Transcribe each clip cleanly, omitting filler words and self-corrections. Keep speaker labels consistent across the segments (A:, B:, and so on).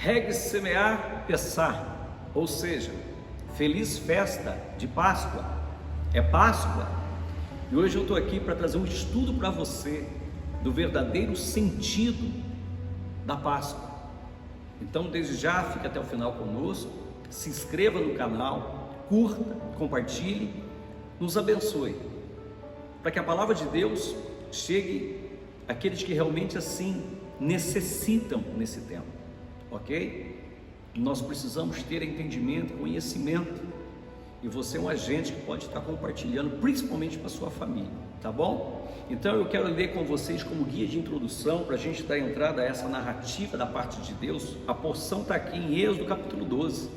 A: Reg Semear Pessah, ou seja, feliz festa de Páscoa. É Páscoa. E hoje eu estou aqui para trazer um estudo para você do verdadeiro sentido da Páscoa. Então, desde já, fique até o final conosco, se inscreva no canal, curta, compartilhe, nos abençoe, para que a palavra de Deus chegue àqueles que realmente assim necessitam nesse tempo, ok? Nós precisamos ter entendimento, conhecimento, e você é um agente que pode estar compartilhando, principalmente para a sua família, tá bom? Então eu quero ler com vocês como guia de introdução, para a gente dar entrada a essa narrativa da parte de Deus. A porção está aqui em Êxodo capítulo 12,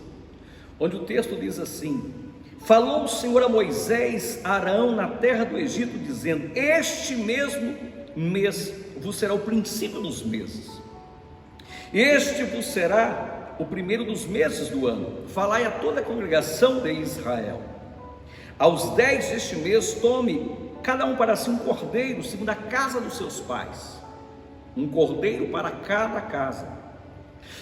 A: onde o texto diz assim: falou o Senhor a Moisés, a Arão, na terra do Egito, dizendo: este mesmo mês vos será o princípio dos meses, este vos será o primeiro dos meses do ano. Falai a toda a congregação de Israel: aos 10 deste mês tome cada um para si um cordeiro, segundo a casa dos seus pais, um cordeiro para cada casa.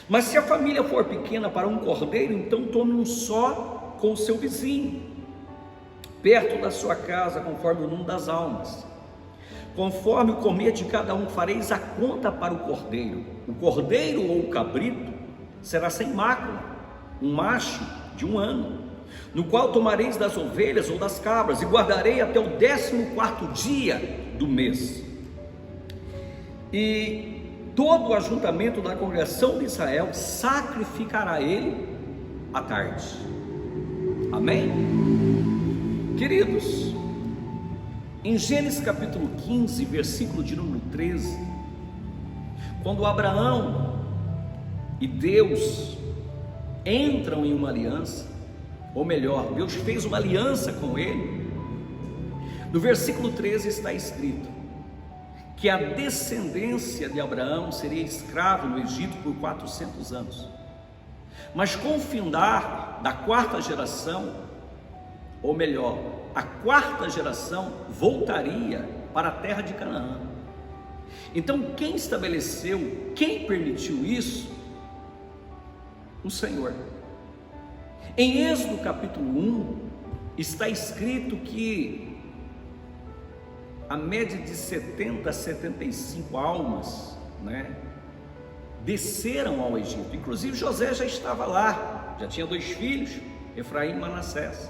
A: Mas se a família for pequena para um cordeiro, então tome um só com o seu vizinho, perto da sua casa, conforme o número das almas. Conforme o comer de cada um, fareis a conta para o cordeiro. O cordeiro ou o cabrito será sem mácula, um macho de 1 ano, no qual tomareis das ovelhas ou das cabras, e guardarei até o 14º dia do mês. E todo o ajuntamento da congregação de Israel sacrificará ele à tarde. Amém? Queridos, em Gênesis capítulo 15, versículo de número 13, quando Abraão e Deus entram em uma aliança, ou melhor, Deus fez uma aliança com ele, no versículo 13 está escrito que a descendência de Abraão seria escravo no Egito por 400 anos, mas com o findar da 4ª geração, ou melhor, a 4ª geração voltaria para a terra de Canaã. Então quem estabeleceu, quem permitiu isso? O Senhor. Em Êxodo capítulo 1 está escrito que a média de 70 a 75 almas, desceram ao Egito. Inclusive José já estava lá, já tinha 2 filhos, Efraim e Manassés.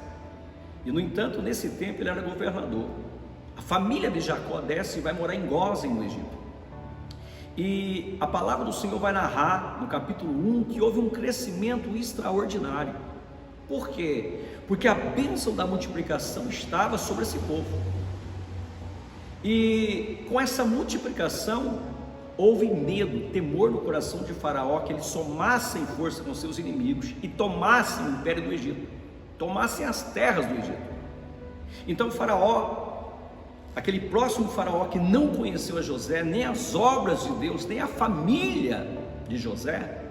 A: E no entanto, nesse tempo ele era governador. A família de Jacó desce e vai morar em Gósen, no Egito. E a palavra do Senhor vai narrar no capítulo 1 que houve um crescimento extraordinário. Por quê? Porque a bênção da multiplicação estava sobre esse povo. E com essa multiplicação houve medo, temor no coração de Faraó, que eles somassem força com seus inimigos e tomassem o império do Egito, tomassem as terras do Egito. Então Faraó, aquele próximo Faraó que não conheceu a José, nem as obras de Deus, nem a família de José,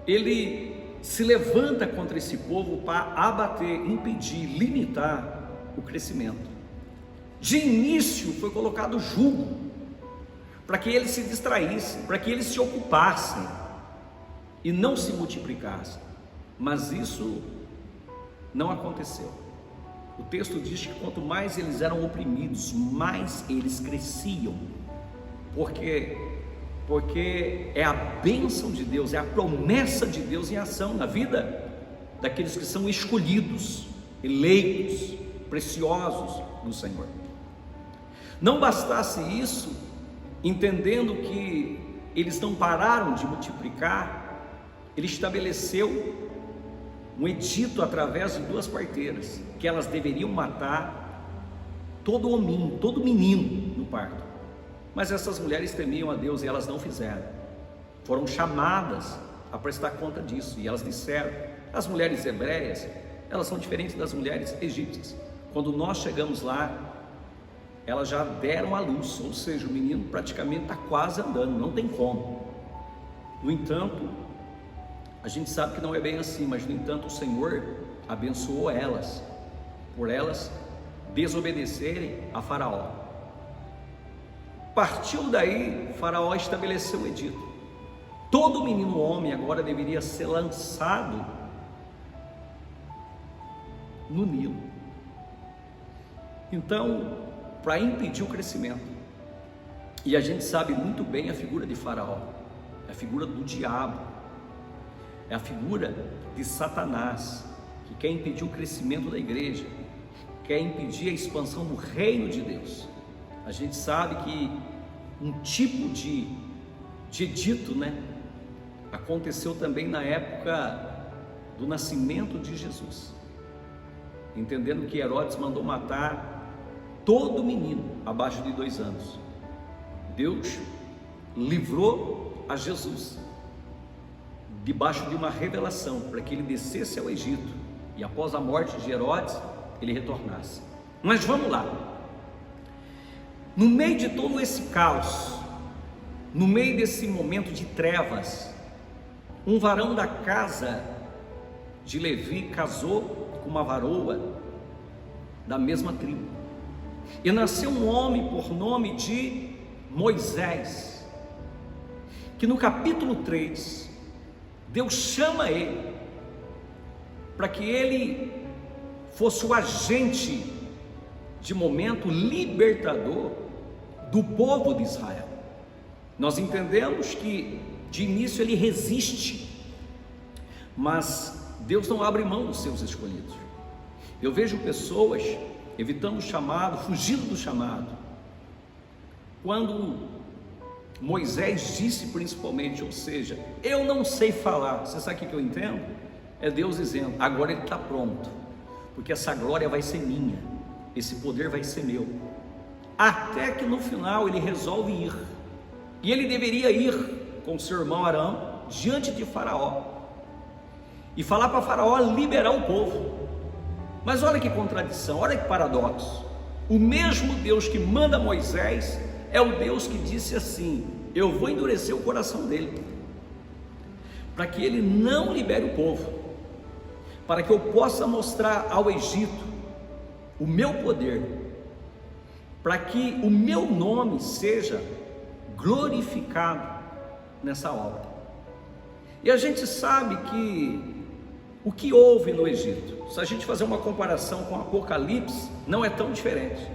A: ele se levanta contra esse povo para abater, impedir, limitar o crescimento. De início foi colocado jugo para que eles se distraíssem, para que eles se ocupassem e não se multiplicassem, mas isso não aconteceu. O texto diz que quanto mais eles eram oprimidos, mais eles cresciam, porque é a bênção de Deus, é a promessa de Deus em ação na vida daqueles que são escolhidos, eleitos, preciosos do Senhor. Não bastasse isso, entendendo que eles não pararam de multiplicar, ele estabeleceu um edito através de 2 parteiras, que elas deveriam matar todo hominho, todo menino no parto. Mas essas mulheres temiam a Deus e elas não fizeram. Foram chamadas a prestar conta disso, e elas disseram: as mulheres hebreias, elas são diferentes das mulheres egípcias. Quando nós chegamos lá, elas já deram à luz, ou seja, o menino praticamente está quase andando, não tem como. No entanto, a gente sabe que não é bem assim, mas no entanto o Senhor abençoou elas, por elas desobedecerem a Faraó. Partiu daí, Faraó estabeleceu o edito. todo menino homem agora deveria ser lançado no Nilo. Então, para impedir o crescimento, e a gente sabe muito bem a figura de Faraó, a figura do diabo, é a figura de Satanás, que quer impedir o crescimento da igreja, quer impedir a expansão do reino de Deus. A gente sabe que um tipo de edito, aconteceu também na época do nascimento de Jesus, entendendo que Herodes mandou matar todo menino abaixo de 2 anos. Deus livrou a Jesus debaixo de uma revelação para que ele descesse ao Egito e após a morte de Herodes ele retornasse. Mas vamos lá, no meio de todo esse caos, no meio desse momento de trevas, um varão da casa de Levi casou com uma varoa da mesma tribo, e nasceu um homem por nome de Moisés, que no capítulo 3, Deus chama ele para que ele fosse o agente de momento libertador do povo de Israel. Nós entendemos que de início ele resiste, mas Deus não abre mão dos seus escolhidos. Eu vejo pessoas evitando o chamado, fugindo do chamado. Quando Moisés disse principalmente, ou seja, eu não sei falar, você sabe o que eu entendo? É Deus dizendo, agora ele está pronto, porque essa glória vai ser minha, esse poder vai ser meu. Até que no final ele resolve ir, e ele deveria ir com seu irmão Arão diante de Faraó, e falar para Faraó liberar o povo. Mas olha que contradição, olha que paradoxo, o mesmo Deus que manda Moisés é o Deus que disse assim, eu vou endurecer o coração dele, para que ele não libere o povo, para que eu possa mostrar ao Egito o meu poder, para que o meu nome seja glorificado nessa obra. E a gente sabe que o que houve no Egito, se a gente fazer uma comparação com o Apocalipse, não é tão diferente.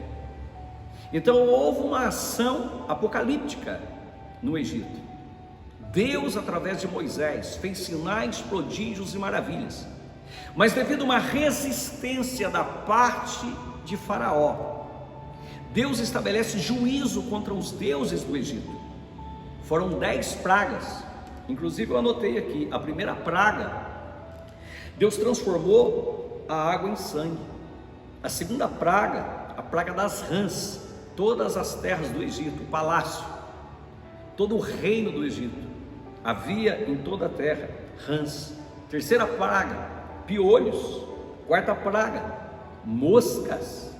A: Então houve uma ação apocalíptica no Egito. Deus, através de Moisés, fez sinais, prodígios e maravilhas, mas devido a uma resistência da parte de Faraó, Deus estabelece juízo contra os deuses do Egito. Foram 10 pragas, inclusive eu anotei aqui, a primeira praga, Deus transformou a água em sangue. A segunda praga, a praga das rãs, todas as terras do Egito, o palácio, todo o reino do Egito, havia em toda a terra rãs. Terceira praga, piolhos. Quarta praga, moscas.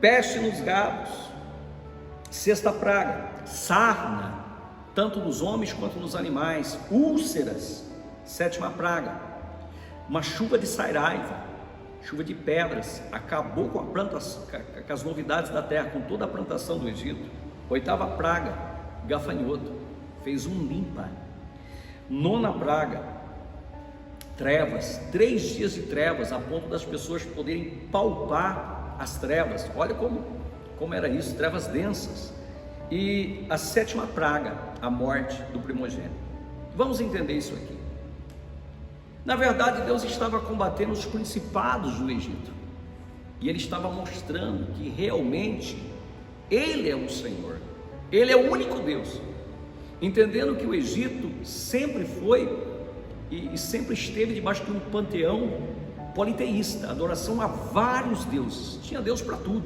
A: Peste nos gados. Sexta praga, sarna, tanto nos homens quanto nos animais. Úlceras. Sétima praga, uma chuva de sairaiva, chuva de pedras, acabou com com as novidades da terra, com toda a plantação do Egito. Oitava praga, gafanhoto, fez limpa. Nona praga, trevas, 3 dias de trevas, a ponto das pessoas poderem palpar as trevas. Olha como era isso, trevas densas. E a 7ª praga, a morte do primogênito. Vamos entender isso aqui. Na verdade, Deus estava combatendo os principados do Egito, e Ele estava mostrando que realmente Ele é o Senhor, Ele é o único Deus, entendendo que o Egito sempre foi e sempre esteve debaixo de um panteão politeísta, adoração a vários deuses, tinha Deus para tudo.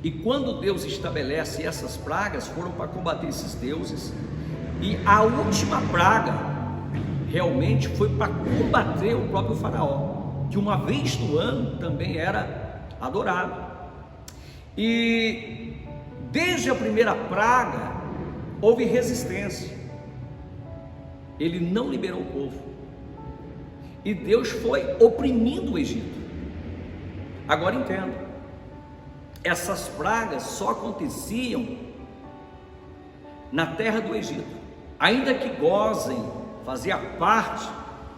A: E quando Deus estabelece essas pragas, foram para combater esses deuses, e a última praga realmente foi para combater o próprio Faraó, que uma vez no ano também era adorado. E desde a primeira praga houve resistência, ele não liberou o povo, e Deus foi oprimindo o Egito. Agora entenda, essas pragas só aconteciam na terra do Egito, ainda que Gósen fazia parte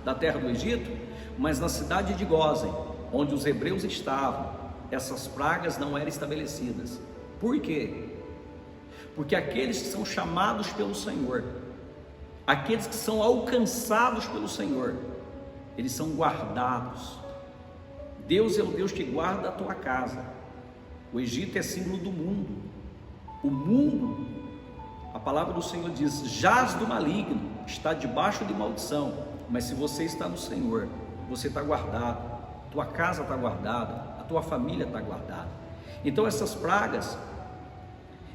A: da terra do Egito, mas na cidade de Gósen, onde os hebreus estavam, essas pragas não eram estabelecidas. Por quê? Porque aqueles que são chamados pelo Senhor, aqueles que são alcançados pelo Senhor, eles são guardados. Deus é o Deus que guarda a tua casa. O Egito é símbolo do mundo. O mundo, a palavra do Senhor diz, jaz do maligno, está debaixo de maldição. Mas se você está no Senhor, você está guardado, tua casa está guardada, a tua família está guardada. Então essas pragas,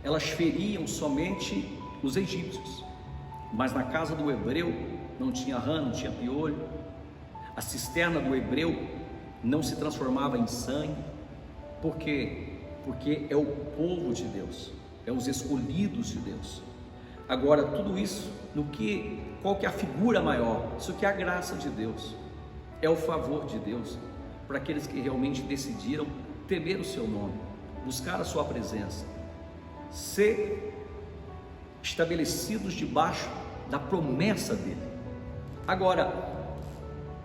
A: elas feriam somente os egípcios, mas na casa do hebreu não tinha rã, não tinha piolho. A cisterna do hebreu não se transformava em sangue. Por quê? Porque é o povo de Deus, é os escolhidos de Deus. Agora, tudo isso, qual que é a figura maior? Isso que é a graça de Deus, é o favor de Deus, para aqueles que realmente decidiram temer o seu nome, buscar a sua presença, ser estabelecidos debaixo da promessa dele. Agora,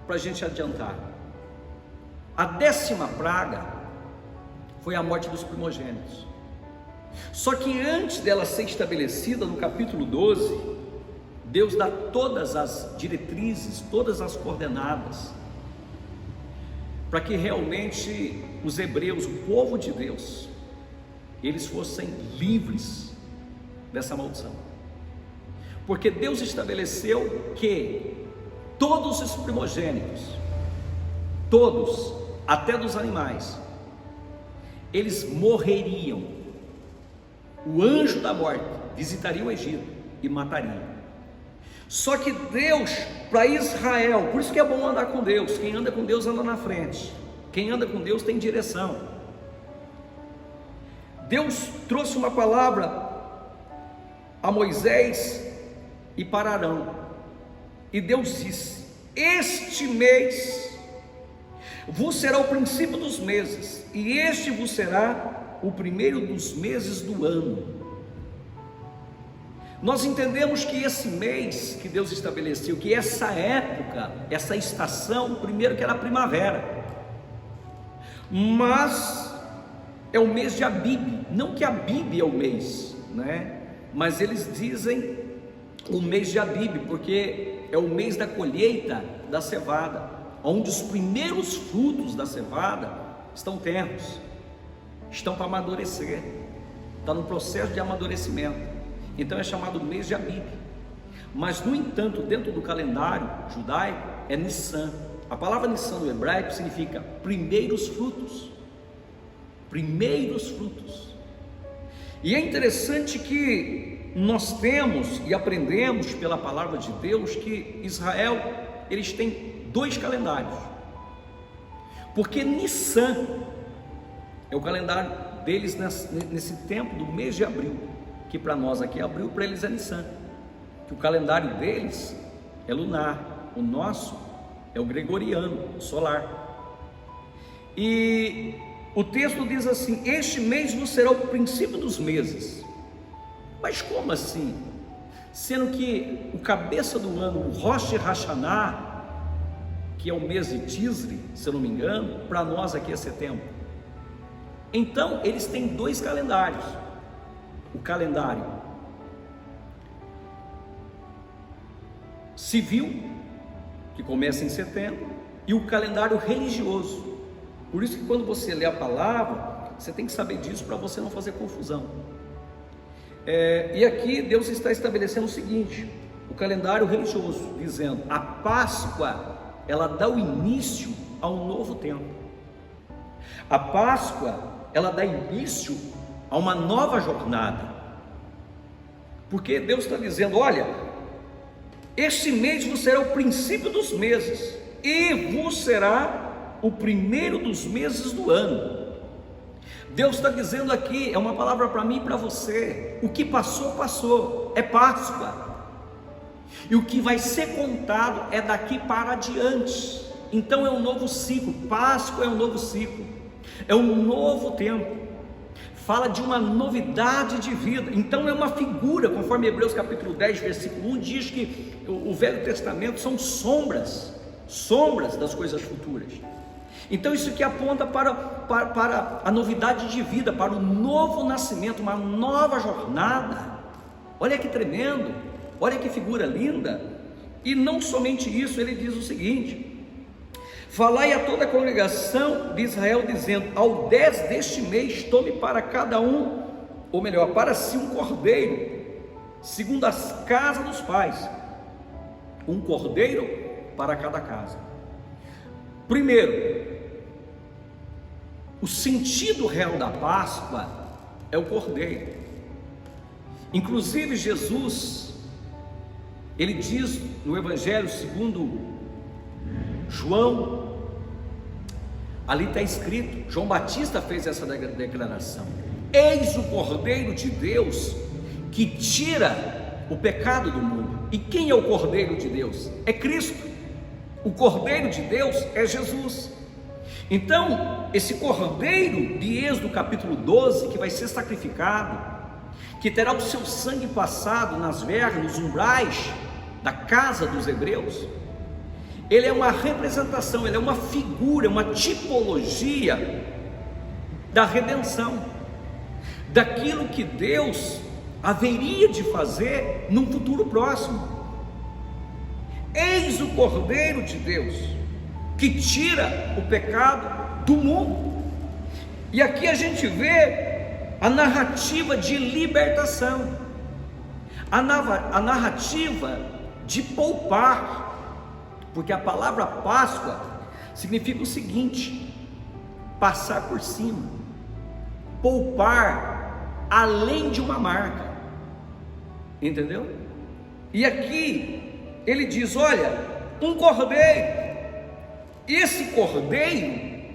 A: para a gente adiantar, a 10ª praga foi a morte dos primogênitos. Só que antes dela ser estabelecida, no capítulo 12, Deus dá todas as diretrizes, todas as coordenadas, para que realmente os hebreus, o povo de Deus, eles fossem livres dessa maldição. Porque Deus estabeleceu que todos os primogênitos, todos, até dos animais, eles morreriam. O anjo da morte visitaria o Egito e mataria. Só que Deus, para Israel, por isso que é bom andar com Deus. Quem anda com Deus anda na frente. Quem anda com Deus tem direção. Deus trouxe uma palavra a Moisés e para Arão, e Deus disse: este mês vos será o princípio dos meses, e este vos será o primeiro dos meses do ano. Nós entendemos que esse mês que Deus estabeleceu, que essa época, essa estação, primeiro que era a primavera, mas é o mês de Abib, não que Abib é o mês, né? Mas eles dizem o mês de Abib, porque é o mês da colheita da cevada, onde os primeiros frutos da cevada estão tenros, estão para amadurecer, está no processo de amadurecimento. Então é chamado mês de Abib. Mas no entanto, dentro do calendário judaico é Nissan. A palavra Nissan no hebraico significa primeiros frutos. Primeiros frutos. E é interessante que nós temos e aprendemos pela palavra de Deus que Israel, eles têm 2 calendários. Porque Nissan é o calendário deles nesse tempo do mês de abril, que para nós aqui é abril, para eles é Nissan. Que o calendário deles é lunar, o nosso é o gregoriano, o solar. E o texto diz assim: este mês vos será o princípio dos meses. Mas como assim? Sendo que o cabeça do ano, o Rosh Hashanah, que é o mês de Tisri, se eu não me engano, para nós aqui é setembro. Então eles têm 2 calendários: o calendário civil, que começa em setembro, e o calendário religioso. Por isso que quando você lê a palavra, você tem que saber disso para você não fazer confusão. E aqui Deus está estabelecendo o seguinte: o calendário religioso, dizendo a Páscoa, ela dá o início a um novo tempo. A Páscoa, ela dá início a uma nova jornada, porque Deus está dizendo: olha, este mês vos será o princípio dos meses, e vos será o primeiro dos meses do ano. Deus está dizendo aqui, é uma palavra para mim e para você: o que passou, passou, é Páscoa, e o que vai ser contado é daqui para adiante. Então é um novo ciclo. Páscoa é um novo ciclo, é um novo tempo. fala de uma novidade de vida. Então é uma figura, conforme Hebreus capítulo 10, versículo 1 diz que o Velho Testamento são sombras das coisas futuras. Então isso aqui aponta para a novidade de vida, para o novo nascimento, uma nova jornada. Olha que tremendo, olha que figura linda. E não somente isso, ele diz o seguinte: falai a toda a congregação de Israel, dizendo: ao 10 deste mês tome para cada um, ou melhor, para si um cordeiro, segundo as casas dos pais, um cordeiro para cada casa. Primeiro, o sentido real da Páscoa é o cordeiro. Inclusive Jesus, ele diz no Evangelho segundo João, ali está escrito, João Batista fez essa declaração: eis o Cordeiro de Deus que tira o pecado do mundo. E quem é o Cordeiro de Deus? É Cristo. O Cordeiro de Deus é Jesus. Então, esse Cordeiro de Êxodo capítulo 12, que vai ser sacrificado, que terá o seu sangue passado nas vergas, nos umbrais da casa dos hebreus, ele é uma representação, ele é uma figura, uma tipologia da redenção, daquilo que Deus haveria de fazer num futuro próximo. Eis o Cordeiro de Deus que tira o pecado do mundo. E aqui a gente vê a narrativa de libertação, a narrativa de poupar, porque a palavra Páscoa significa o seguinte: passar por cima, poupar além de uma marca, entendeu? E aqui ele diz: olha, um cordeiro. Esse cordeiro,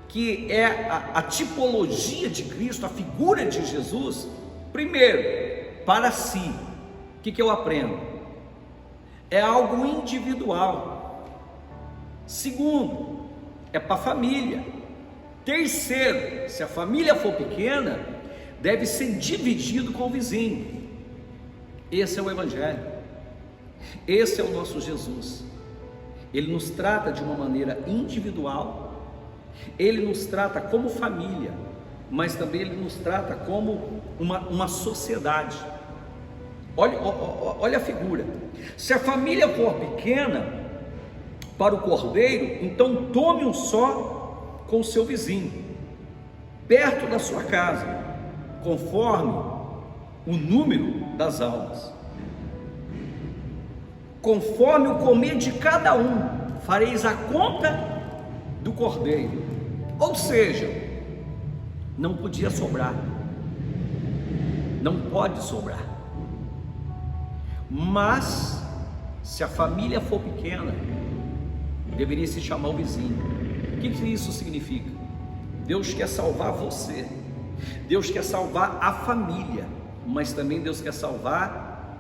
A: que é a tipologia de Cristo, a figura de Jesus, primeiro, para si. O que eu aprendo? É algo individual. Segundo, é para a família. Terceiro, se a família for pequena, deve ser dividido com o vizinho. Esse é o Evangelho. Esse é o nosso Jesus. Ele nos trata de uma maneira individual, ele nos trata como família, mas também ele nos trata como uma sociedade. Olha a figura. Se a família for pequena para o cordeiro, então tome um só com o seu vizinho, perto da sua casa, conforme o número das almas. Conforme o comer de cada um, fareis a conta do cordeiro. Ou seja, não podia sobrar, não pode sobrar. Mas, se a família for pequena, deveria se chamar o vizinho. O que isso significa? Deus quer salvar você, Deus quer salvar a família, mas também Deus quer salvar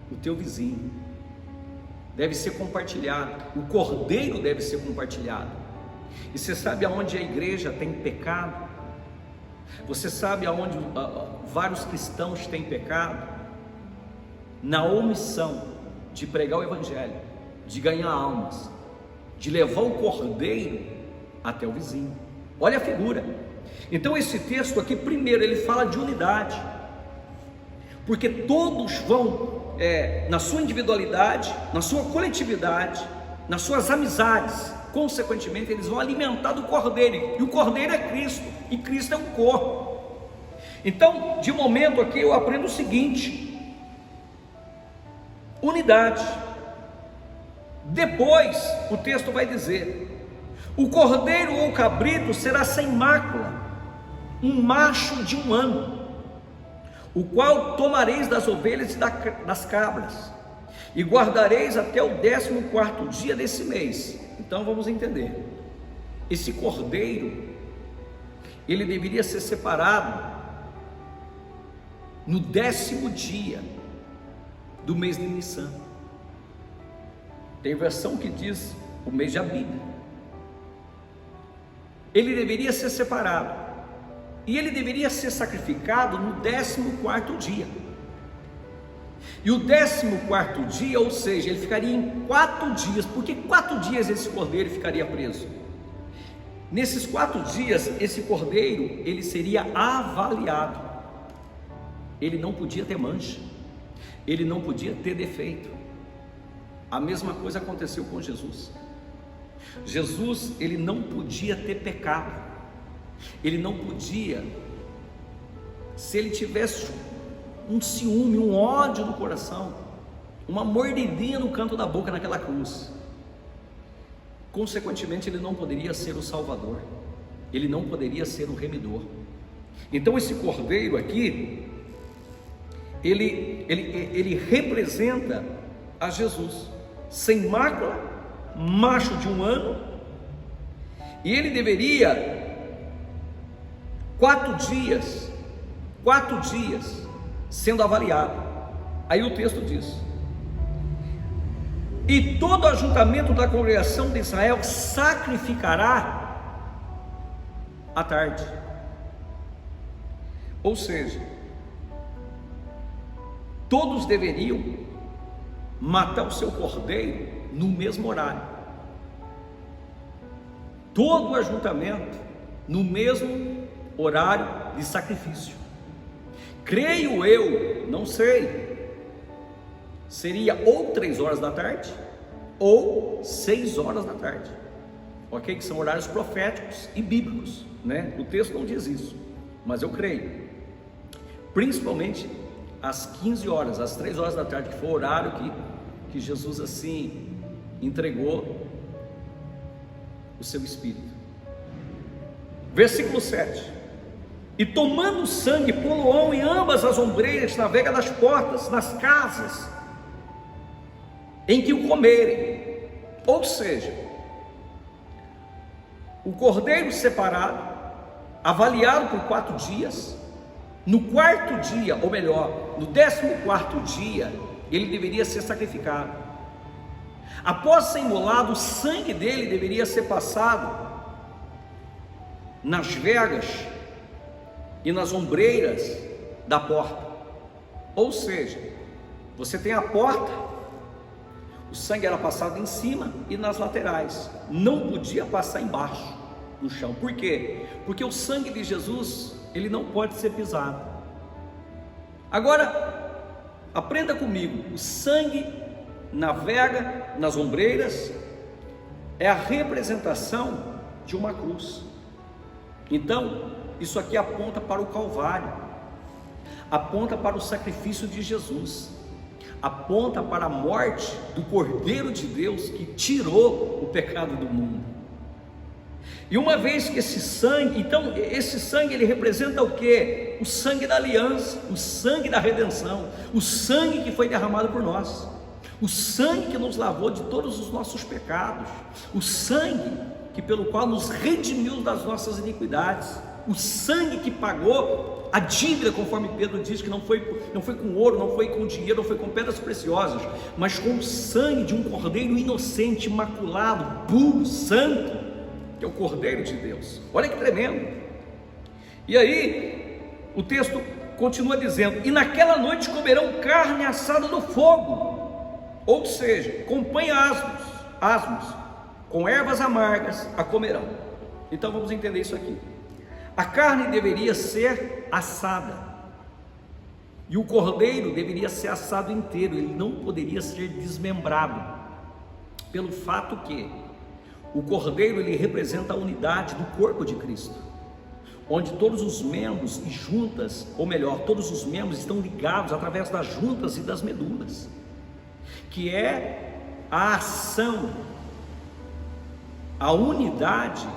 A: o teu vizinho. Deve ser compartilhado, o cordeiro deve ser compartilhado. E você sabe aonde a igreja tem pecado? Você sabe aonde vários cristãos têm pecado? Na omissão de pregar o Evangelho, de ganhar almas, de levar o cordeiro até o vizinho. Olha a figura. Então esse texto aqui, primeiro, ele fala de unidade, porque todos vão na sua individualidade, na sua coletividade, nas suas amizades, consequentemente eles vão alimentar do cordeiro, e o cordeiro é Cristo, e Cristo é um corpo. Então, de momento aqui eu aprendo o seguinte: unidade. Depois o texto vai dizer: o cordeiro ou cabrito será sem mácula, um macho de 1 ano, o qual tomareis das ovelhas e das cabras, e guardareis até o 14º dia desse mês. Então vamos entender, esse cordeiro, ele deveria ser separado no 10º dia do mês de Nissan. Tem versão que diz o mês de Abib. Ele deveria ser separado e ele deveria ser sacrificado no 14º dia. E o 14º dia, ou seja, ele ficaria em 4 dias. Por que 4 dias esse cordeiro ficaria preso? Nesses 4 dias, esse cordeiro, ele seria avaliado. Ele não podia ter mancha, ele não podia ter defeito. A mesma coisa aconteceu com Jesus. Jesus, ele não podia ter pecado, ele não podia, se ele tivesse um ciúme, um ódio no coração, uma mordidinha no canto da boca naquela cruz, consequentemente ele não poderia ser o Salvador, ele não poderia ser o remidor. Então esse cordeiro aqui, ele representa a Jesus, sem mácula, macho de 1 ano, e ele deveria 4 dias sendo avaliado. Aí o texto diz: e todo o ajuntamento da congregação de Israel sacrificará à tarde. Ou seja, todos deveriam matar o seu cordeiro no mesmo horário, todo o ajuntamento no mesmo horário de sacrifício. Creio eu, não sei, seria ou 3 horas da tarde ou 6 horas da tarde, ok? Que são horários proféticos e bíblicos, né? O texto não diz isso, mas eu creio, principalmente às 15 horas, às 3 horas da tarde, que foi o horário que Jesus assim entregou o seu Espírito. Versículo 7: e tomando o sangue, pô-lo-ão em ambas as ombreiras na vega das portas, nas casas em que o comerem. Ou seja, o cordeiro separado, avaliado por 4 dias, no 4º dia, ou melhor, no 14º dia, ele deveria ser sacrificado. Após ser imolado, o sangue dele deveria ser passado nas vegas e nas ombreiras da porta. Ou seja, você tem a porta, o sangue era passado em cima e nas laterais, não podia passar embaixo no chão. Por quê? Porque o sangue de Jesus, ele não pode ser pisado. Agora, aprenda comigo, o sangue na vega, nas ombreiras, é a representação de uma cruz. Então, isso aqui aponta para o Calvário, aponta para o sacrifício de Jesus, aponta para a morte do Cordeiro de Deus que tirou o pecado do mundo. E uma vez que esse sangue, então esse sangue ele representa o quê? O sangue da aliança, o sangue da redenção, o sangue que foi derramado por nós, o sangue que nos lavou de todos os nossos pecados, o sangue que pelo qual nos redimiu das nossas iniquidades, o sangue que pagou a dívida, conforme Pedro diz, que não foi com ouro, não foi com dinheiro, não foi com pedras preciosas, mas com o sangue de um cordeiro inocente, imaculado, puro, santo, que é o Cordeiro de Deus. Olha que tremendo. E aí o texto continua dizendo: e naquela noite comerão carne assada no fogo, ou seja, com pães asmos, com ervas amargas a comerão. Então vamos entender isso aqui. A carne deveria ser assada, e o cordeiro deveria ser assado inteiro, ele não poderia ser desmembrado, pelo fato que o cordeiro ele representa a unidade do corpo de Cristo, onde todos os membros e juntas, ou melhor, todos os membros estão ligados através das juntas e das medulas, que é a ação, a unidade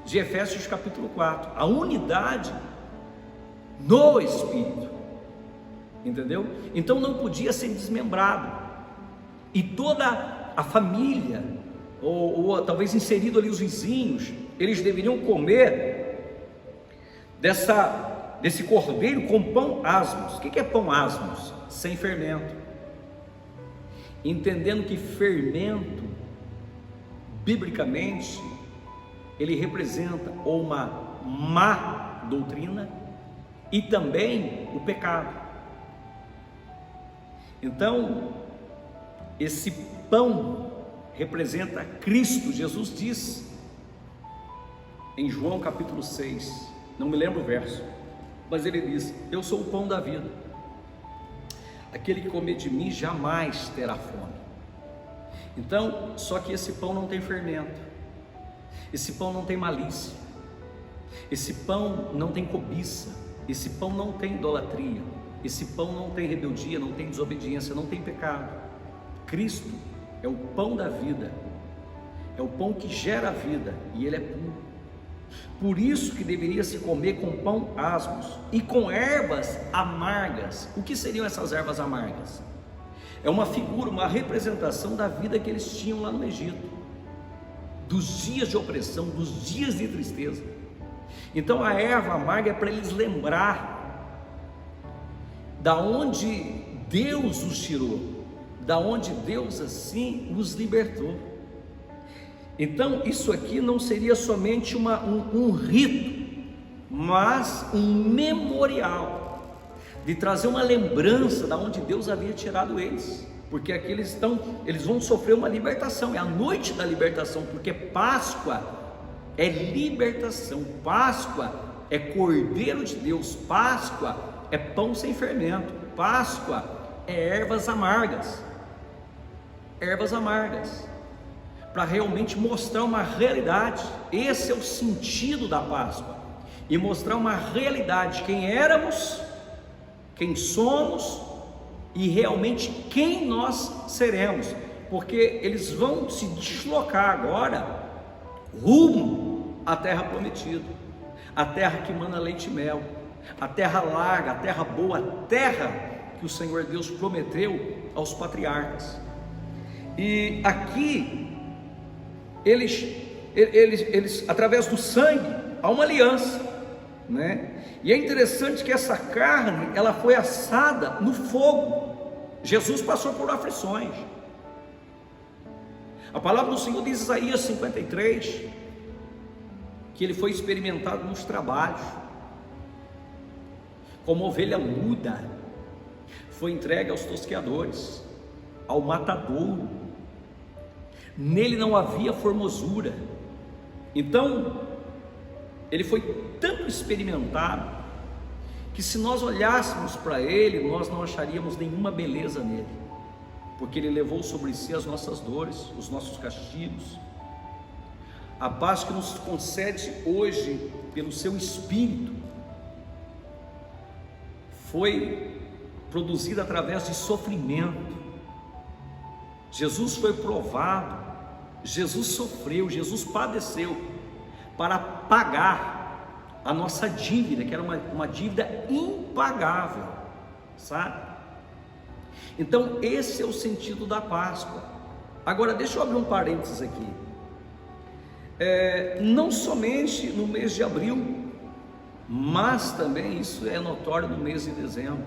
A: de Efésios capítulo 4, a unidade no Espírito, entendeu? Então não podia ser desmembrado, e toda a família, ou talvez inserido ali os vizinhos, eles deveriam comer desse cordeiro com pão asmos. O que é pão asmos? Sem fermento, entendendo que fermento, biblicamente, ele representa uma má doutrina e também o pecado. Então, esse pão representa Cristo. Jesus diz em João capítulo 6, não me lembro o verso, mas ele diz: eu sou o pão da vida, aquele que comer de mim jamais terá fome. Então, só que esse pão não tem fermento, esse pão não tem malícia, esse pão não tem cobiça, esse pão não tem idolatria, esse pão não tem rebeldia, não tem desobediência, não tem pecado. Cristo é o pão da vida, é o pão que gera a vida, e ele é puro. Por isso que deveria se comer com pão asmos e com ervas amargas. O que seriam essas ervas amargas? É uma figura, uma representação da vida que eles tinham lá no Egito, dos dias de opressão, dos dias de tristeza. Então a erva amarga é para eles lembrar da onde Deus os tirou, da onde Deus assim os libertou. Então isso aqui não seria somente um rito, mas um memorial, de trazer uma lembrança da onde Deus havia tirado eles, porque aqui eles vão sofrer uma libertação, é a noite da libertação, porque Páscoa é libertação, Páscoa é Cordeiro de Deus, Páscoa é pão sem fermento, Páscoa é ervas amargas, para realmente mostrar uma realidade. Esse é o sentido da Páscoa, e mostrar uma realidade, quem éramos, quem somos e realmente quem nós seremos, porque eles vão se deslocar agora rumo à terra prometida, a terra que mana leite e mel, a terra larga, a terra boa, a terra que o Senhor Deus prometeu aos patriarcas. E aqui eles através do sangue há uma aliança, né? E é interessante que essa carne, ela foi assada no fogo. Jesus passou por aflições. A palavra do Senhor diz em Isaías 53 que ele foi experimentado nos trabalhos, como ovelha muda, foi entregue aos tosqueadores, ao matadouro. Nele não havia formosura. Então ele foi tanto experimentado que, se nós olhássemos para ele, nós não acharíamos nenhuma beleza nele, porque ele levou sobre si as nossas dores, os nossos castigos. A paz que nos concede hoje pelo seu Espírito foi produzida através de sofrimento. Jesus foi provado, Jesus sofreu, Jesus padeceu para pagar a nossa dívida, que era uma dívida impagável, sabe? Então esse é o sentido da Páscoa. Agora deixa eu abrir um parênteses aqui. Não somente no mês de abril, mas também isso é notório no mês de dezembro.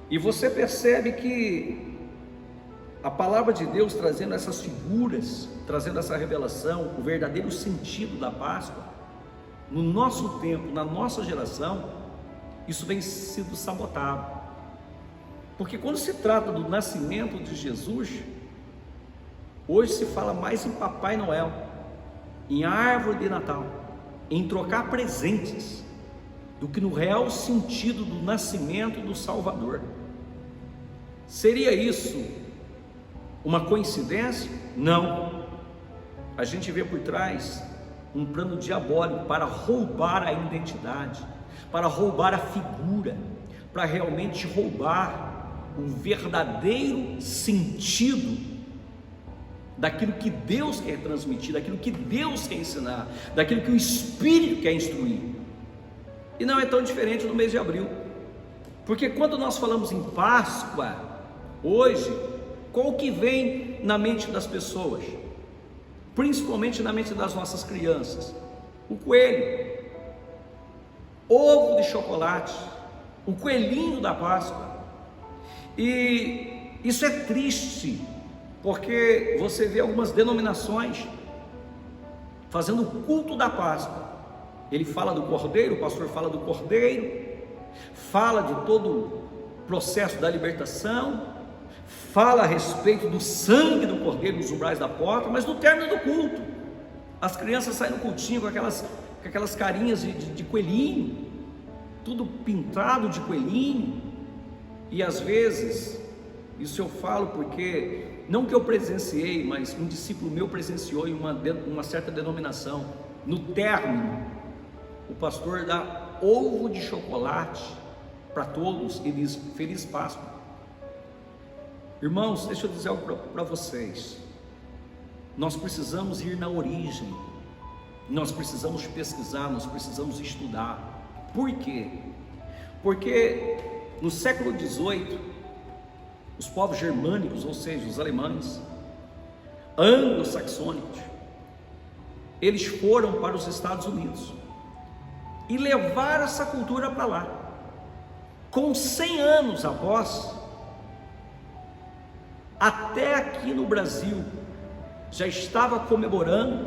A: E você percebe que a palavra de Deus trazendo essas figuras, trazendo essa revelação, o verdadeiro sentido da Páscoa, no nosso tempo, na nossa geração, isso vem sido sabotado. Porque quando se trata do nascimento de Jesus, hoje se fala mais em Papai Noel, em árvore de Natal, em trocar presentes, do que no real sentido do nascimento do Salvador. Seria isso uma coincidência? Não. A gente vê por trás um plano diabólico para roubar a identidade, para roubar a figura, para realmente roubar o verdadeiro sentido daquilo que Deus quer transmitir, daquilo que Deus quer ensinar, daquilo que o Espírito quer instruir. E não é tão diferente no mês de abril, porque quando nós falamos em Páscoa, hoje, qual que vem na mente das pessoas? Principalmente na mente das nossas crianças? O coelho, ovo de chocolate, o coelhinho da Páscoa. E isso é triste, porque você vê algumas denominações fazendo o culto da Páscoa. ele fala do cordeiro, o pastor fala do cordeiro, fala de todo o processo da libertação, fala a respeito do sangue do cordeiro nos umbrais da porta, mas no término do culto, as crianças saem no cultinho com aquelas carinhas de coelhinho, tudo pintado de coelhinho, e às vezes, isso eu falo porque, não que eu presenciei, mas um discípulo meu presenciou em uma certa denominação, no término, o pastor dá ovo de chocolate para todos e diz: Feliz Páscoa. Irmãos, deixa eu dizer algo para vocês, nós precisamos ir na origem, nós precisamos pesquisar, nós precisamos estudar. Por quê? Porque no século XVIII, os povos germânicos, ou seja, os alemães, anglo-saxônicos, eles foram para os Estados Unidos e levaram essa cultura para lá. Com 100 anos após, até aqui no Brasil, já estava comemorando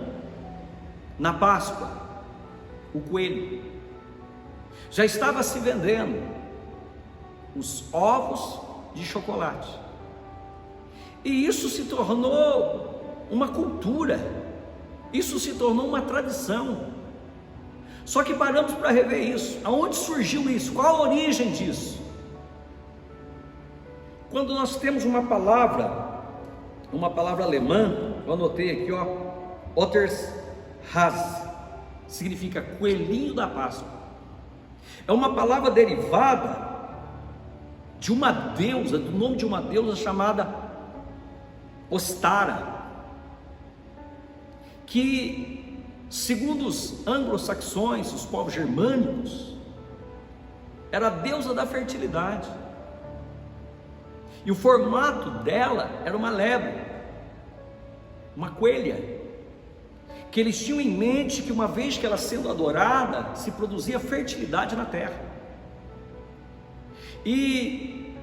A: na Páscoa o coelho, já estava se vendendo os ovos de chocolate, e isso se tornou uma cultura, isso se tornou uma tradição. Só que paramos para rever isso. Aonde surgiu isso? Qual a origem disso? Quando nós temos uma palavra alemã, eu anotei aqui, Ottershase, significa coelhinho da Páscoa. É uma palavra derivada de uma deusa, do nome de uma deusa chamada Ostara, que, segundo os anglo-saxões, os povos germânicos, era a deusa da fertilidade, e o formato dela era uma lebre, uma coelha, que eles tinham em mente que uma vez que ela sendo adorada, se produzia fertilidade na terra, e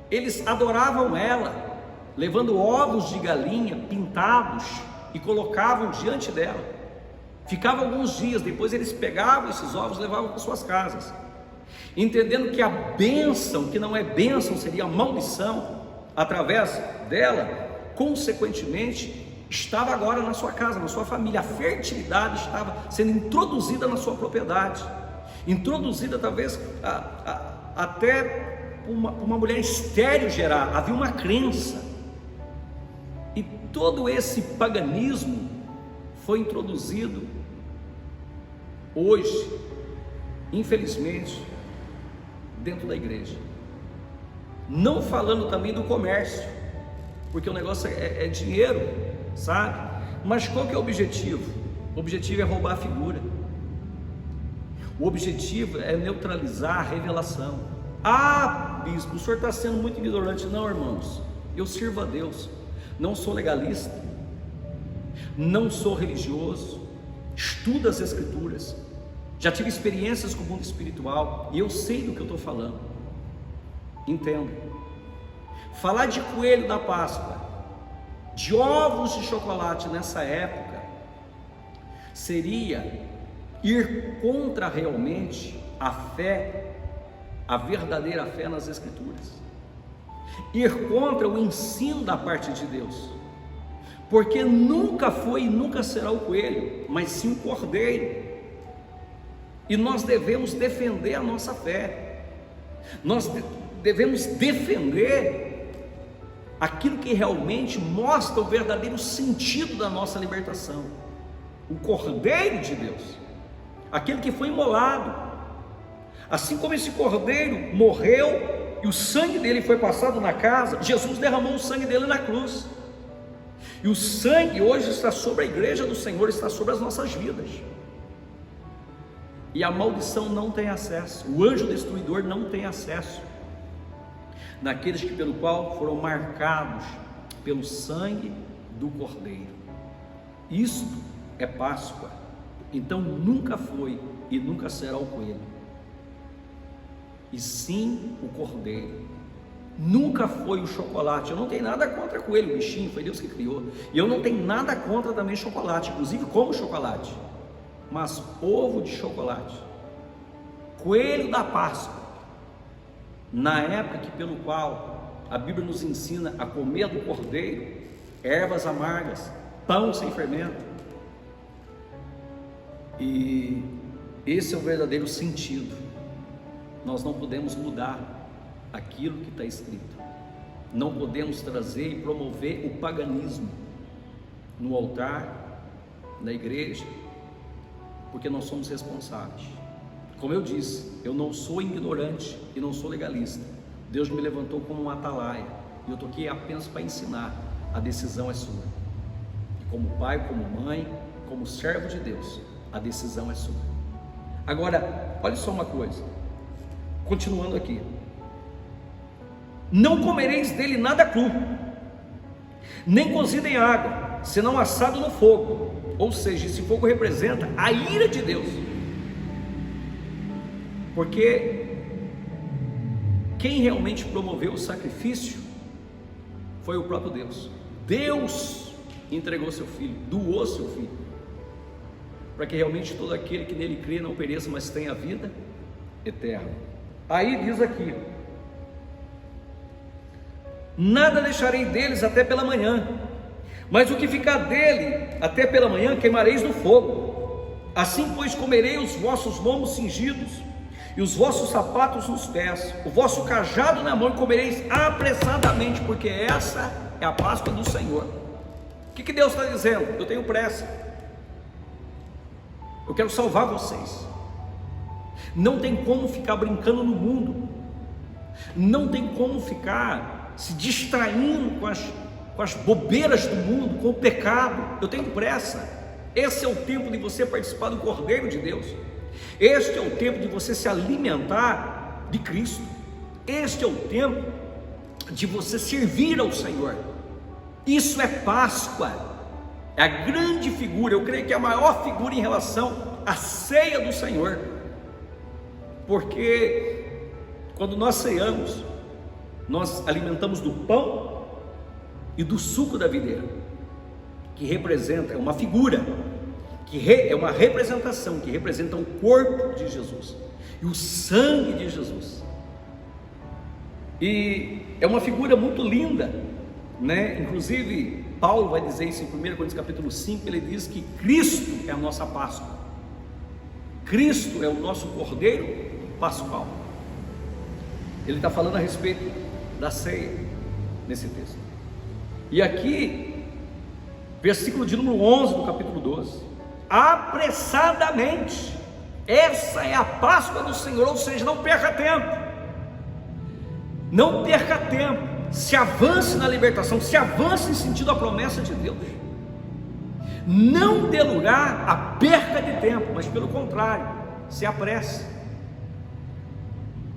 A: eles adoravam ela, levando ovos de galinha pintados e colocavam diante dela. Ficava alguns dias, depois eles pegavam esses ovos e levavam para suas casas, entendendo que a bênção, que não é bênção, seria a maldição, através dela, consequentemente, estava agora na sua casa, na sua família. A fertilidade estava sendo introduzida na sua propriedade, introduzida talvez até uma mulher estéril gerar. Havia uma crença, e todo esse paganismo foi introduzido hoje, infelizmente, dentro da igreja. Não falando também do comércio, porque o negócio é dinheiro, sabe? Mas qual que é o objetivo? O objetivo é roubar a figura, o objetivo é neutralizar a revelação. Ah, bispo, o senhor está sendo muito ignorante. Não, irmãos, eu sirvo a Deus, não sou legalista, não sou religioso, estudo as Escrituras, já tive experiências com o mundo espiritual e eu sei do que eu estou falando. Entendo. Falar de coelho da Páscoa, de ovos de chocolate nessa época, seria ir contra realmente a fé, a verdadeira fé nas Escrituras, ir contra o ensino da parte de Deus, porque nunca foi e nunca será o coelho, mas sim o cordeiro, e nós devemos defender a nossa fé, nós devemos defender aquilo que realmente mostra o verdadeiro sentido da nossa libertação, o Cordeiro de Deus, aquele que foi imolado. Assim como esse cordeiro morreu e o sangue dele foi passado na casa, Jesus derramou o sangue dele na cruz, e o sangue hoje está sobre a igreja do Senhor, está sobre as nossas vidas, e a maldição não tem acesso, o anjo destruidor não tem acesso naqueles que pelo qual foram marcados pelo sangue do cordeiro. Isto é Páscoa. Então nunca foi e nunca será o coelho, e sim o cordeiro. Nunca foi o chocolate. Eu não tenho nada contra coelho, bichinho, foi Deus que criou, e eu não tenho nada contra também chocolate, inclusive como chocolate, mas ovo de chocolate, coelho da Páscoa, na época que pelo qual a Bíblia nos ensina a comer do cordeiro, ervas amargas, pão sem fermento. E esse é o verdadeiro sentido. Nós não podemos mudar aquilo que está escrito, não podemos trazer e promover o paganismo no altar, na igreja, porque nós somos responsáveis. Como eu disse, eu não sou ignorante e não sou legalista. Deus me levantou como um atalaia e eu estou aqui apenas para ensinar. A decisão é sua. E como pai, como mãe, como servo de Deus, a decisão é sua. Agora, olha só uma coisa, continuando aqui: não comereis dele nada cru, nem cozido em água, senão assado no fogo. Ou seja, esse fogo representa a ira de Deus, porque quem realmente promoveu o sacrifício foi o próprio Deus. Deus entregou seu filho, doou seu filho, para que realmente todo aquele que nele crê não pereça, mas tenha vida eterna. Aí diz aqui: nada deixarei deles até pela manhã, mas o que ficar dele até pela manhã queimareis no fogo. Assim, pois, comerei os vossos lombos cingidos e os vossos sapatos nos pés, o vosso cajado na mão, e comereis apressadamente, porque essa é a Páscoa do Senhor. O que Deus está dizendo? Eu tenho pressa, eu quero salvar vocês. Não tem como ficar brincando no mundo, não tem como ficar se distraindo com as bobeiras do mundo, com o pecado. Eu tenho pressa. Esse é o tempo de você participar do Cordeiro de Deus. Este é o tempo de você se alimentar de Cristo. Este é o tempo de você servir ao Senhor. Isso é Páscoa, é a grande figura, eu creio que é a maior figura em relação à ceia do Senhor, porque quando nós ceamos, nós alimentamos do pão e do suco da videira, que representa, é uma figura, é uma representação, que representa o corpo de Jesus e o sangue de Jesus. E é uma figura muito linda, né? Inclusive Paulo vai dizer isso em 1 Coríntios capítulo 5, ele diz que Cristo é a nossa Páscoa, Cristo é o nosso Cordeiro Pascual. Ele está falando a respeito da ceia nesse texto. E aqui, versículo de número 11 do capítulo 12: apressadamente, essa é a Páscoa do Senhor. Ou seja, não perca tempo, não perca tempo, se avance na libertação, se avance em sentido à promessa de Deus. Não dê lugar à perca de tempo, mas pelo contrário, se apresse.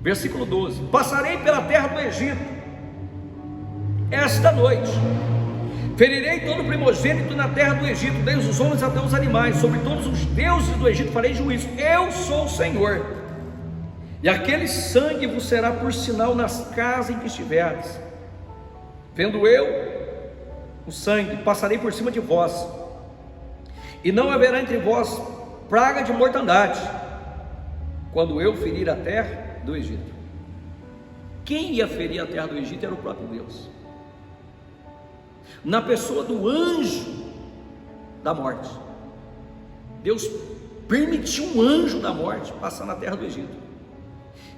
A: Versículo 12: passarei pela terra do Egito esta noite, ferirei todo primogênito na terra do Egito, desde os homens até os animais, sobre todos os deuses do Egito farei juízo. Eu sou o Senhor. E aquele sangue vos será por sinal nas casas em que estiverdes. Vendo eu o sangue, passarei por cima de vós, e não haverá entre vós praga de mortandade, quando eu ferir a terra do Egito. Quem ia ferir a terra do Egito era o próprio Deus, na pessoa do anjo da morte. Deus permitiu um anjo da morte passar na terra do Egito,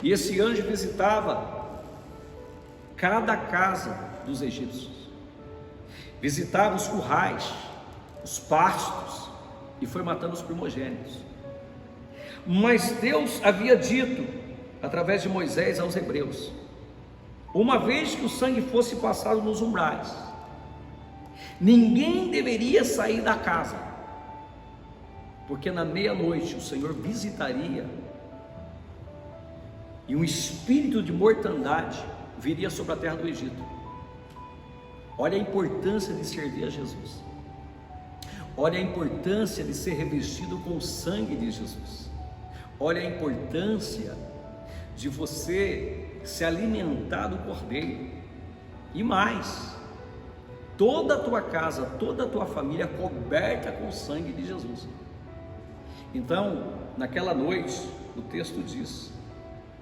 A: e esse anjo visitava cada casa dos egípcios, visitava os currais, os pastos, e foi matando os primogênitos. Mas Deus havia dito através de Moisés aos hebreus: uma vez que o sangue fosse passado nos umbrais, ninguém deveria sair da casa, porque na meia-noite o Senhor visitaria, e um espírito de mortandade viria sobre a terra do Egito. Olha a importância de servir a Jesus, olha a importância de ser revestido com o sangue de Jesus, olha a importância de você se alimentar do Cordeiro, e mais, toda a tua casa, toda a tua família coberta com o sangue de Jesus. Então, naquela noite, o texto diz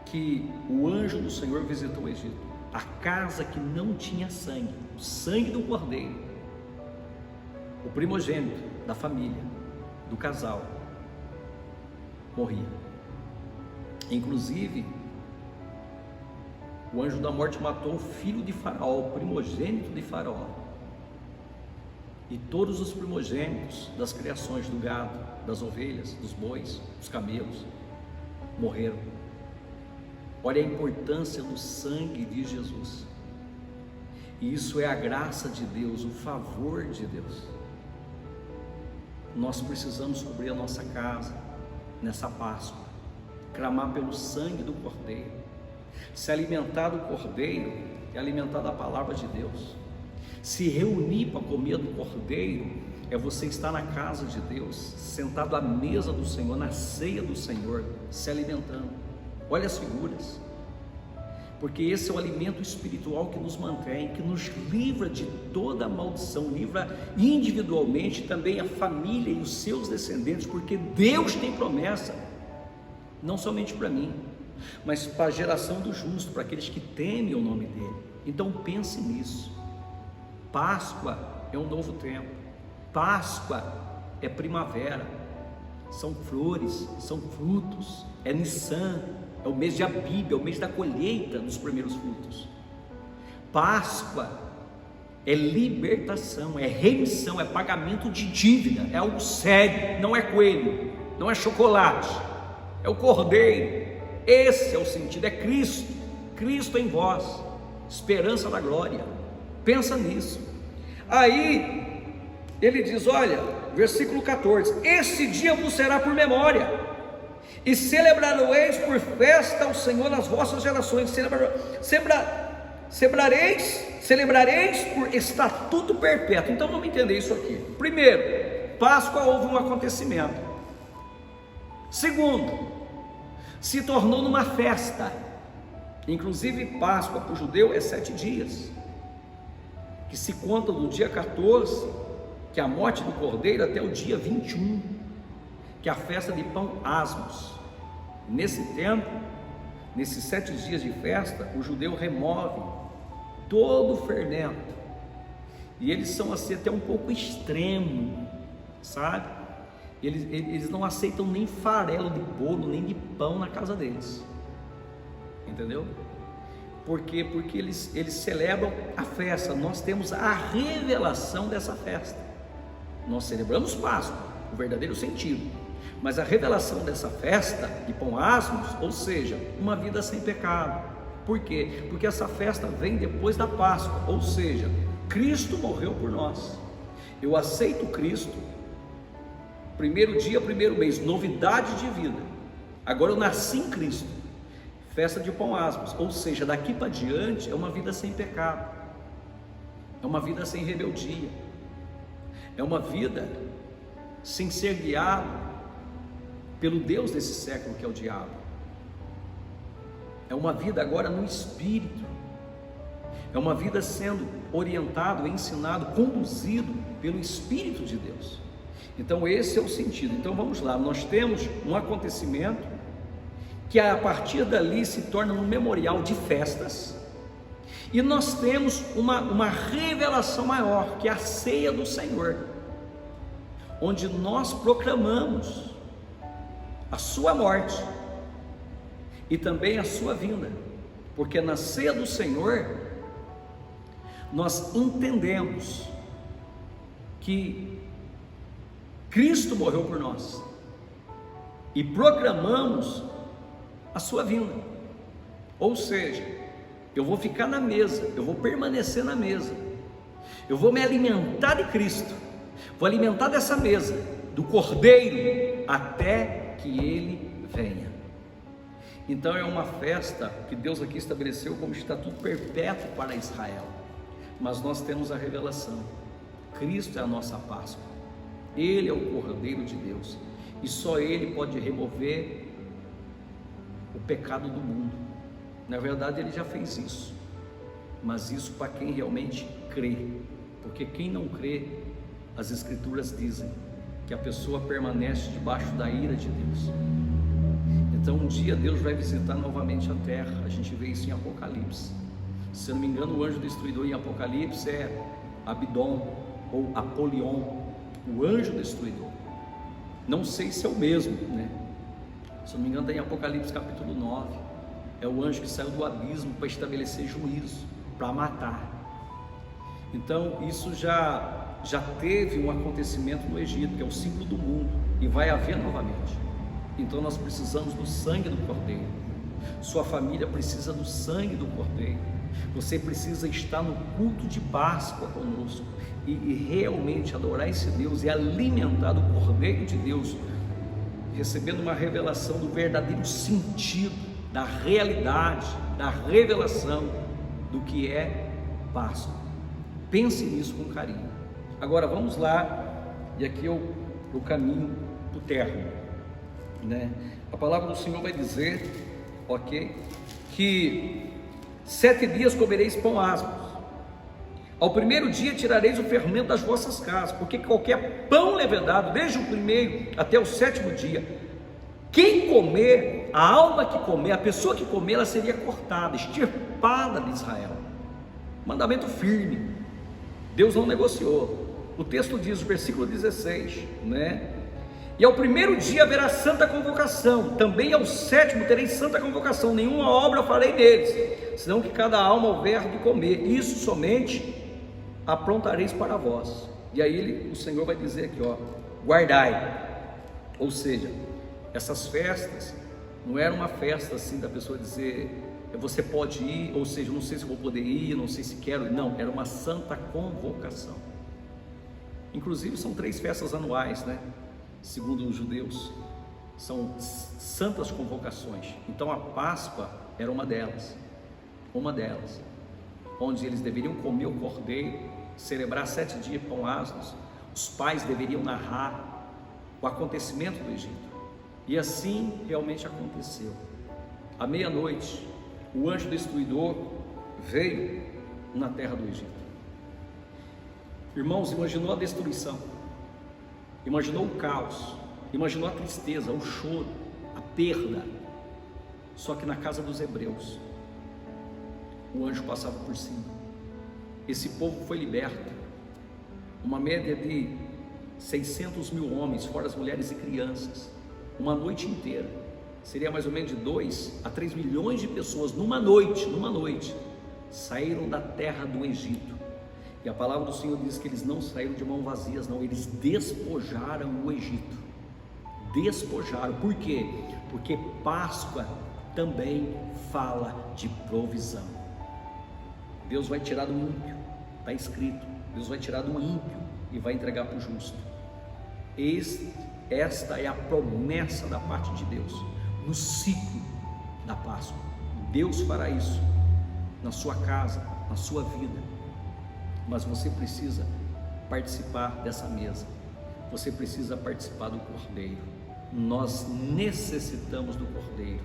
A: que o anjo do Senhor visitou o Egito, a casa que não tinha sangue, o sangue do cordeiro, o primogênito da família, do casal, morria. Inclusive, o anjo da morte matou o filho de Faraó, o primogênito de Faraó, e todos os primogênitos das criações do gado, das ovelhas, dos bois, dos camelos, morreram. Olha a importância do sangue de Jesus. E isso é a graça de Deus, o favor de Deus. Nós precisamos cobrir a nossa casa nessa Páscoa, clamar pelo sangue do Cordeiro. Se alimentar do Cordeiro é alimentar da palavra de Deus. Se reunir para comer do Cordeiro é você estar na casa de Deus, sentado à mesa do Senhor, na ceia do Senhor, se alimentando. Olha as figuras, porque esse é o alimento espiritual que nos mantém, que nos livra de toda maldição, livra individualmente também a família e os seus descendentes, porque Deus tem promessa, não somente para mim, mas para a geração do justo, para aqueles que temem o nome dele. Então pense nisso. Páscoa é um novo tempo, Páscoa é primavera, são flores, são frutos, é Nissan, é o mês de Abib, é o mês da colheita dos primeiros frutos. Páscoa é libertação, é remissão, é pagamento de dívida, é algo sério, não é coelho, não é chocolate, é o Cordeiro. Esse é o sentido, é Cristo, Cristo em vós, esperança da glória. Pensa nisso. Aí ele diz, olha, versículo 14: esse dia vos será por memória, e celebrareis por festa ao Senhor nas vossas gerações, celebrareis por estatuto perpétuo. Então vamos entender isso aqui. Primeiro, Páscoa houve um acontecimento. Segundo, se tornou numa festa. Inclusive Páscoa para o judeu é 7 dias, que se conta do dia 14, que é a morte do cordeiro, até o dia 21, que é a festa de pão asmos. Nesse tempo, nesses 7 dias de festa, o judeu remove todo o fermento, e eles são assim até um pouco extremo, sabe? Eles não aceitam nem farelo de bolo, nem de pão na casa deles, entendeu? Por quê? Porque eles celebram a festa. Nós temos a revelação dessa festa. Nós celebramos Páscoa, o verdadeiro sentido, mas a revelação dessa festa de pão asmos, ou seja, uma vida sem pecado. Por quê? Porque essa festa vem depois da Páscoa, ou seja, Cristo morreu por nós. Eu aceito Cristo, primeiro dia, primeiro mês, novidade de vida. Agora eu nasci em Cristo, festa de pão asmos, ou seja, daqui para diante é uma vida sem pecado, é uma vida sem rebeldia, é uma vida sem ser guiado pelo Deus desse século, que é o diabo. É uma vida agora no Espírito, é uma vida sendo orientado, ensinado, conduzido pelo Espírito de Deus. Então esse é o sentido. Então vamos lá, nós temos um acontecimento que a partir dali se torna um memorial de festas, e nós temos uma revelação maior, que é a ceia do Senhor, onde nós proclamamos a sua morte e também a sua vinda, porque na ceia do Senhor nós entendemos que Cristo morreu por nós e proclamamos a sua vinda. Ou seja, eu vou ficar na mesa, eu vou permanecer na mesa, eu vou me alimentar de Cristo, vou alimentar dessa mesa, do Cordeiro, até que Ele venha. Então é uma festa que Deus aqui estabeleceu como estatuto perpétuo para Israel, mas nós temos a revelação. Cristo é a nossa Páscoa, Ele é o Cordeiro de Deus, e só Ele pode remover o pecado do mundo. Na verdade Ele já fez isso, mas isso para quem realmente crê, porque quem não crê, as Escrituras dizem que a pessoa permanece debaixo da ira de Deus. Então um dia Deus vai visitar novamente a terra. A gente vê isso em Apocalipse. Se eu não me engano, o anjo destruidor em Apocalipse é Abidom ou Apolion, o anjo destruidor. Não sei se é o mesmo, né? Se eu não me engano, tem em Apocalipse capítulo 9. É o anjo que saiu do abismo para estabelecer juízo, para matar. Então isso já teve um acontecimento no Egito, que é o símbolo do mundo, e vai haver novamente. Então nós precisamos do sangue do Cordeiro. Sua família precisa do sangue do Cordeiro. Você precisa estar no culto de Páscoa conosco e realmente adorar esse Deus e alimentar do Cordeiro de Deus, recebendo uma revelação do verdadeiro sentido, da realidade, da revelação do que é Páscoa. Pense nisso com carinho. Agora vamos lá, e aqui eu caminho para o término, né? A palavra do Senhor vai dizer, ok, que 7 dias comereis pão asmos, ao primeiro dia tirareis o fermento das vossas casas, porque qualquer pão levedado, desde o primeiro até o 7º dia, quem comer, a alma que comer, a pessoa que comer, ela seria cortada, extirpada de Israel. Mandamento firme, Deus não negociou. O texto diz, o versículo 16, né? E ao primeiro dia haverá santa convocação, também ao 7º tereis santa convocação, nenhuma obra farei neles, senão que cada alma houver de comer, isso somente aprontareis para vós. E aí o Senhor vai dizer aqui, ó, guardai. Ou seja, essas festas não era uma festa assim da pessoa dizer, você pode ir, ou seja, não sei se vou poder ir, não sei se quero, não, era uma santa convocação. Inclusive são 3 festas anuais, né? Segundo os judeus, são santas convocações. Então a Páscoa era uma delas, onde eles deveriam comer o cordeiro, celebrar 7 dias pão asmos. Os pais deveriam narrar o acontecimento do Egito, e assim realmente aconteceu. À meia-noite, o anjo destruidor veio na terra do Egito. Irmãos, imaginou a destruição, imaginou o caos, imaginou a tristeza, o choro, a perda. Só que na casa dos hebreus, o anjo passava por cima. Esse povo foi liberto. Uma média de 600 mil homens, fora as mulheres e crianças, uma noite inteira. Seria mais ou menos de 2 a 3 milhões de pessoas numa noite, saíram da terra do Egito. E a palavra do Senhor diz que eles não saíram de mãos vazias, não, eles despojaram o Egito. Despojaram, por quê? Porque Páscoa também fala de provisão. Deus vai tirar do ímpio, está escrito, Deus vai tirar do ímpio e vai entregar para o justo. Esta é a promessa da parte de Deus, no ciclo da Páscoa. Deus fará isso na sua casa, na sua vida. Mas você precisa participar dessa mesa, você precisa participar do Cordeiro. Nós necessitamos do Cordeiro,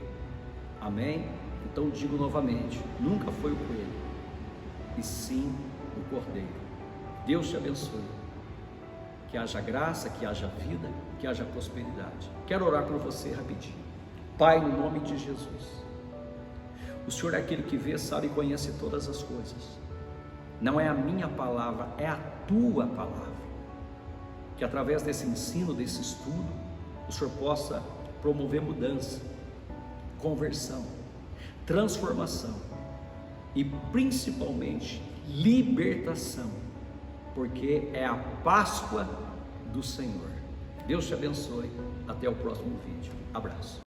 A: amém? Então digo novamente, nunca foi o coelho, e sim o Cordeiro. Deus te abençoe, que haja graça, que haja vida, que haja prosperidade. Quero orar por você rapidinho. Pai, no nome de Jesus, o Senhor é aquele que vê, sabe e conhece todas as coisas. Não é a minha palavra, é a tua palavra. Que através desse ensino, desse estudo, o Senhor possa promover mudança, conversão, transformação e principalmente libertação, porque é a Páscoa do Senhor. Deus te abençoe. Até o próximo vídeo. Abraço.